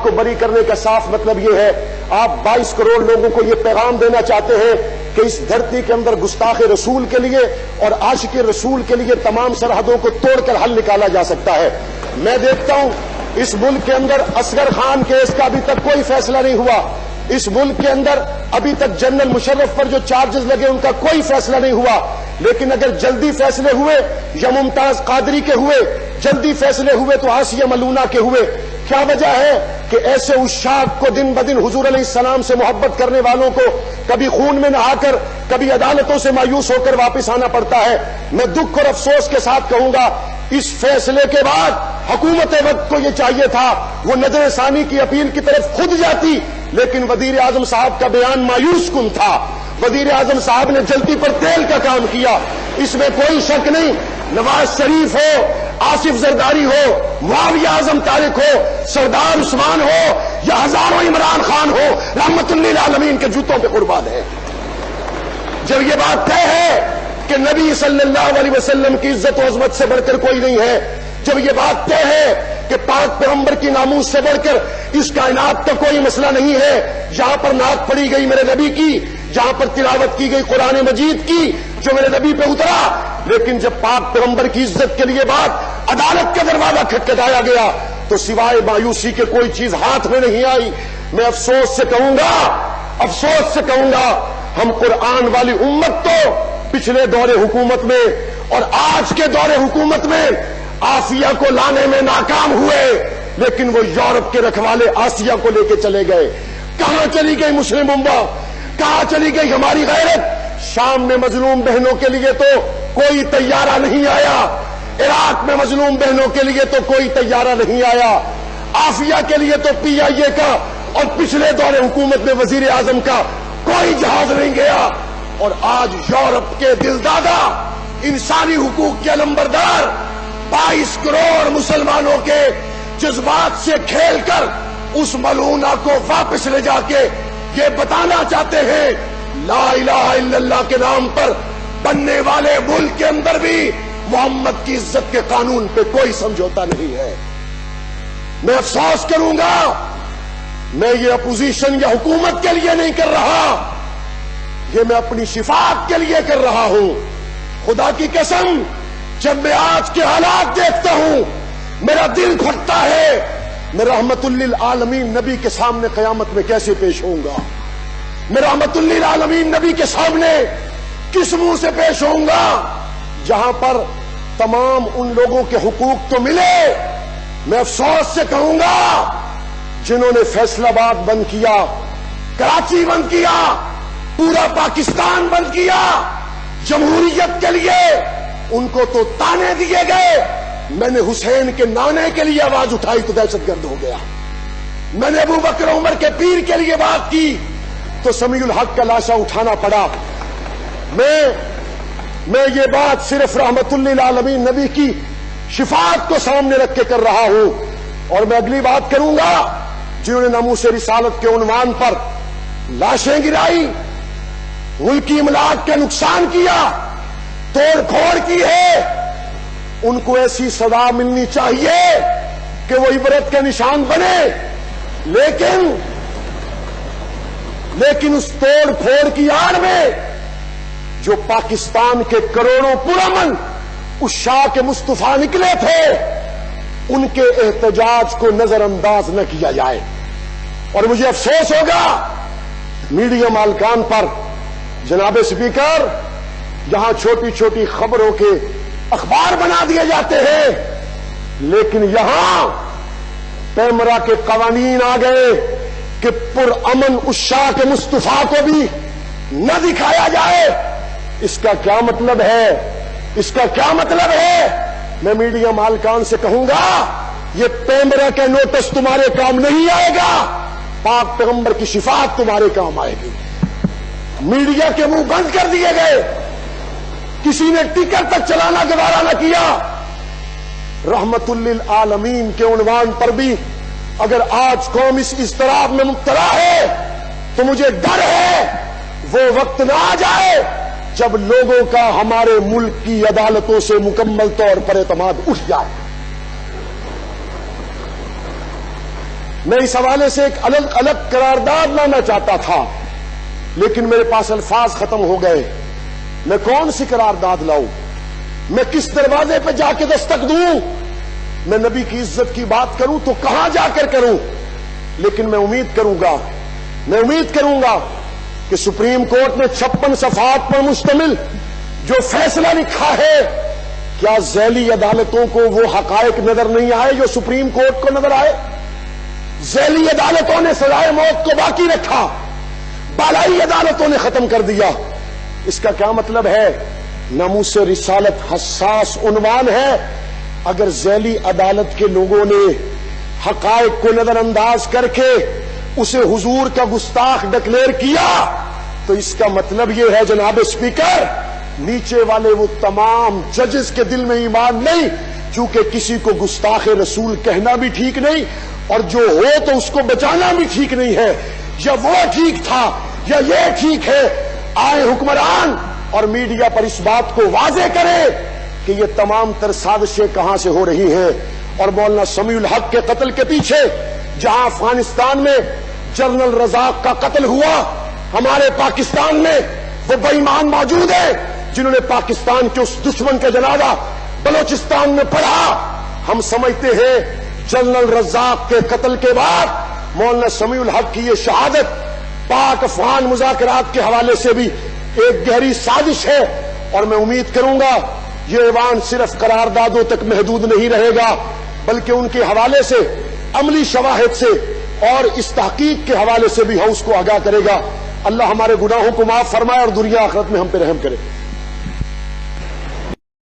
کو بری کرنے کا صاف مطلب یہ ہے، آپ 22 کروڑ لوگوں کو یہ پیغام دینا چاہتے ہیں کہ اس دھرتی کے اندر گستاخ رسول کے لیے اور عاشق رسول کے لیے تمام سرحدوں کو توڑ کر حل نکالا جا سکتا ہے۔ میں دیکھتا ہوں اس ملک کے اندر اصغر خان کیس کا ابھی تک کوئی فیصلہ نہیں ہوا، اس ملک کے اندر ابھی تک جنرل مشرف پر جو چارجز لگے ان کا کوئی فیصلہ نہیں ہوا، لیکن اگر جلدی فیصلے ہوئے یا ممتاز قادری کے ہوئے، جلدی فیصلے ہوئے تو آسیہ ملونہ کے ہوئے۔ کیا وجہ ہے کہ ایسے عشاق کو دن بدن حضور علیہ السلام سے محبت کرنے والوں کو کبھی خون میں نہا کر کبھی عدالتوں سے مایوس ہو کر واپس آنا پڑتا ہے؟ میں دکھ اور افسوس کے ساتھ کہوں گا اس فیصلے کے بعد حکومت وقت کو یہ چاہیے تھا وہ نظر ثانی کی اپیل کی طرف خود جاتی، لیکن وزیر اعظم صاحب کا بیان مایوس کن تھا۔ وزیر اعظم صاحب نے جلتی پر تیل کا کام کیا، اس میں کوئی شک نہیں۔ نواز شریف ہو، آصف زرداری ہو، معاویہ اعظم طارق ہو، سردار عثمان ہو یا ہزاروں عمران خان ہو، رحمت للعالمین کے جوتوں پہ قربان ہے۔ جب یہ بات طے ہے کہ نبی صلی اللہ علیہ وسلم کی عزت و عظمت سے بڑھ کر کوئی نہیں ہے، جب یہ بات طے ہے کہ پاک پیغمبر کی ناموس سے بڑھ کر اس کائنات کا کوئی مسئلہ نہیں ہے، جہاں پر نعت پڑھی گئی میرے نبی کی، جہاں پر تلاوت کی گئی قرآن مجید کی جو میرے نبی پہ اترا، لیکن جب پاک پیغمبر کی عزت کے لیے بات عدالت کا دروازہ کھٹکھٹایا گیا تو سوائے مایوسی کے کوئی چیز ہاتھ میں نہیں آئی۔ میں افسوس سے کہوں گا ہم قرآن والی امت تو پچھلے دور حکومت میں اور آج کے دور حکومت میں آسیہ کو لانے میں ناکام ہوئے، لیکن وہ یورپ کے رکھوالے آسیہ کو لے کے چلے گئے۔ کہاں چلی گئی مسلم امہ؟ کہاں چلی گئی ہماری غیرت؟ شام میں مظلوم بہنوں کے لیے تو کوئی طیارہ نہیں آیا، عراق میں مظلوم بہنوں کے لیے تو کوئی طیارہ نہیں آیا، آسیہ کے لیے تو PIA کا اور پچھلے دور حکومت میں وزیر اعظم کا کوئی جہاز نہیں گیا، اور آج یورپ کے دلدادہ انسانی حقوق کے علمبردار 22 کروڑ مسلمانوں کے جذبات سے کھیل کر اس ملعونہ کو واپس لے جا کے یہ بتانا چاہتے ہیں لا الہ الا اللہ کے نام پر بننے والے ملک کے اندر بھی محمد کی عزت کے قانون پہ کوئی سمجھوتا نہیں ہے۔ میں افسوس کروں گا، میں یہ اپوزیشن یا حکومت کے لیے نہیں کر رہا، یہ میں اپنی شفاعت کے لیے کر رہا ہوں۔ خدا کی قسم جب میں آج کے حالات دیکھتا ہوں میرا دل گھٹتا ہے، میں رحمت للعالمین نبی کے سامنے قیامت میں کیسے پیش ہوں گا؟ میں رحمت للعالمین نبی کے سامنے کس منہ سے پیش ہوں گا جہاں پر تمام ان لوگوں کے حقوق تو ملے؟ میں افسوس سے کہوں گا جنہوں نے فیصل آباد بند کیا، کراچی بند کیا، پورا پاکستان بند کیا جمہوریت کے لیے، ان کو تو تانے دیے گئے۔ میں نے حسین کے نانے کے لیے آواز اٹھائی تو دہشت گرد ہو گیا، میں نے ابو بکر عمر کے پیر کے لیے بات کی تو سمیع الحق کا لاشا اٹھانا پڑا۔ میں یہ بات صرف رحمت للعالمین نبی کی شفاعت کو سامنے رکھ کے کر رہا ہوں، اور میں اگلی بات کروں گا جنہوں نے ناموس رسالت کے عنوان پر لاشیں گرائی، ملکی املاک کا نقصان کیا، توڑ پھوڑ کی ہے، ان کو ایسی سزا ملنی چاہیے کہ وہ عبرت کا نشان بنے، لیکن اس توڑ پھوڑ کی آڑ میں جو پاکستان کے کروڑوں پرامن عشاق مصطفیٰ نکلے تھے ان کے احتجاج کو نظر انداز نہ کیا جائے۔ اور مجھے افسوس ہوگا میڈیا مالکان پر، جناب اسپیکر، یہاں چھوٹی چھوٹی خبروں کے اخبار بنا دیے جاتے ہیں، لیکن یہاں پیمرا کے قوانین آ گئے کہ پرامن عشاق مصطفیٰ کو بھی نہ دکھایا جائے۔ اس کا کیا مطلب ہے؟ اس کا کیا مطلب ہے؟ میں میڈیا مالکان سے کہوں گا یہ پیمرا کا نوٹس تمہارے کام نہیں آئے گا، پاک پیغمبر کی شفاعت تمہارے کام آئے گی۔ میڈیا کے منہ بند کر دیے گئے، کسی نے ٹکٹ تک چلانا گوارا نہ کیا۔ رحمت للعالمین کے عنوان پر بھی اگر آج قوم اس اضطراب میں مبتلا ہے تو مجھے ڈر ہے وہ وقت نہ آ جائے جب لوگوں کا ہمارے ملک کی عدالتوں سے مکمل طور پر اعتماد اٹھ جائے۔ میں اس حوالے سے ایک الگ الگ قرارداد لانا چاہتا تھا، لیکن میرے پاس الفاظ ختم ہو گئے۔ میں کون سی قرارداد لاؤں؟ میں کس دروازے پہ جا کے دستک دوں؟ میں نبی کی عزت کی بات کروں تو کہاں جا کر کروں؟ لیکن میں امید کروں گا کہ سپریم کورٹ نے 56 صفحات پر مشتمل جو فیصلہ لکھا ہے، کیا ذیلی عدالتوں کو وہ حقائق نظر نہیں آئے جو سپریم کورٹ کو نظر آئے؟ ذیلی عدالتوں نے سزائے موت کو باقی رکھا، بالائی عدالتوں نے ختم کر دیا۔ اس کا کیا مطلب ہے؟ ناموس رسالت حساس عنوان ہے، اگر ذیلی عدالت کے لوگوں نے حقائق کو نظر انداز کر کے اسے حضور کا گستاخ ڈکلیئر کیا تو اس کا مطلب یہ ہے جناب اسپیکر، نیچے والے وہ تمام ججز کے دل میں ایمان نہیں، چونکہ کسی کو گستاخ رسول کہنا بھی ٹھیک نہیں اور جو ہو تو اس کو بچانا بھی ٹھیک نہیں ہے۔ یا وہ ٹھیک تھا یا یہ ٹھیک ہے، آئے حکمران اور میڈیا پر اس بات کو واضح کرے کہ یہ تمام تر سازشیں کہاں سے ہو رہی ہیں۔ اور مولانا سمیع الحق کے قتل کے پیچھے جہاں افغانستان میں جنرل رزاق کا قتل ہوا، ہمارے پاکستان میں وہ بے ایمان موجود ہیں جنہوں نے پاکستان کے اس دشمن کا جنازہ بلوچستان میں پڑھا۔ ہم سمجھتے ہیں جنرل رزاق کے قتل کے بعد مولانا سمیع الحق کی یہ شہادت پاک افغان مذاکرات کے حوالے سے بھی ایک گہری سازش ہے، اور میں امید کروں گا یہ ایوان صرف قراردادوں تک محدود نہیں رہے گا بلکہ ان کے حوالے سے عملی شواہد سے اور اس تحقیق کے حوالے سے بھی ہاؤس کو آگاہ کرے گا۔ اللہ ہمارے گناہوں کو معاف فرمائے اور دنیا آخرت میں ہم پہ رحم کرے۔